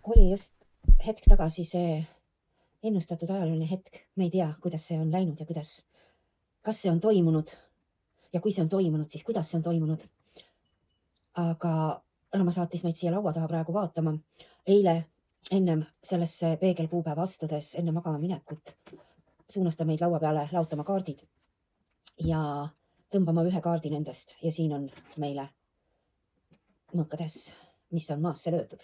Oli just hetk tagasi see ennustatud ajalooline hetk. Me ei tea, kuidas see on läinud ja kas see on toimunud ja kui see on toimunud, siis kuidas see on toimunud. Aga Rama saatis meid siia laua taha praegu vaatama. Eile ennem sellesse peegelkuupäeva astudes, enne magama minekut, suunas ta meid laua peale laotama kaardid ja tõmbama ühe kaardi nendest ja siin on meile mõõkades, mis on maasse löödud.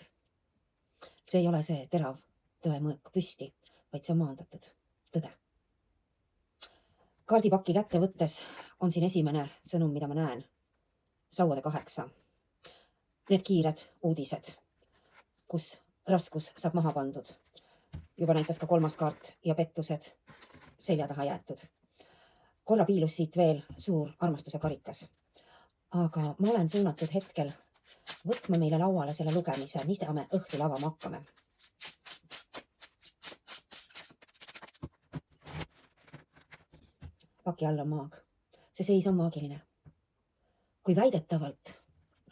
See ei ole see terav tõemõõk püsti, vaid see on maandatud tõde. Kaardipakki kätte võttes on siin esimene sõnum, mida ma näen. Sauade 8. Need kiired uudised, kus raskus saab maha pandud. Juba näitas ka 3. kaart ja pettused selja taha jäetud. Korra piilus siit veel suur armastuse karikas. Aga ma olen suunatud hetkel võtma meile lauale selle lugemise, mida me õhtul avama hakkame. Paki all on maag. See seis on maagiline. Kui väidetavalt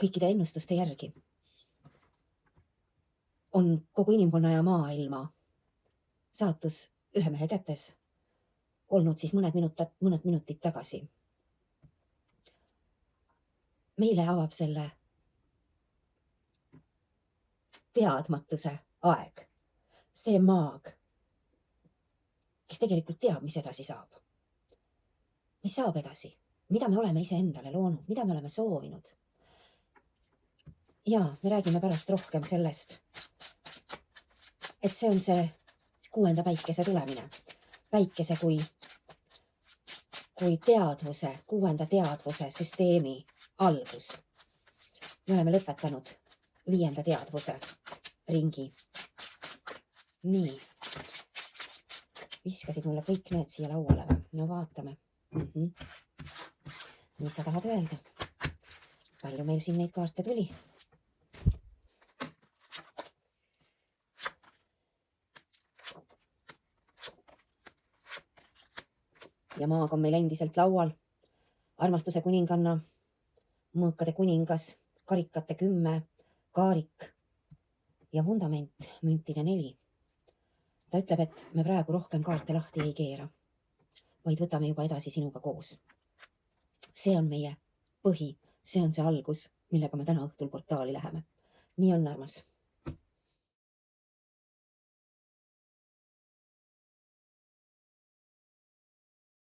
kõikide ennustuste järgi on kogu inimkonna ja maailma saatus ühe mehe kätes olnud siis mõned minutid tagasi. Meile avab selle teadmatuse aeg. See maag, kes tegelikult teab, mis edasi saab. Mis saab edasi? Mida me oleme iseendale loonud? Mida me oleme soovinud? Ja me räägime pärast rohkem sellest, et see on see 6. päikese tulemine. Päikese kui teadvuse, 6. teadvuse süsteemi algus. Me oleme lõpetanud 5. teadvuse ringi. Nii. Viskasid mulle kõik need siia lauale või? No vaatame. Mis sa tahad öelda? Palju meil siin neid kaarte tuli? Ja maag on meil endiselt laual. Armastuse kuninganna, mõõkade kuningas, karikate 10, kaarik ja vundament, müntide 4. Ta ütleb, et me praegu rohkem kaarte lahti ei keera, vaid võtame juba edasi sinuga koos. See on meie põhi, see on see algus, millega me täna õhtul portaali läheme. Nii on, armas.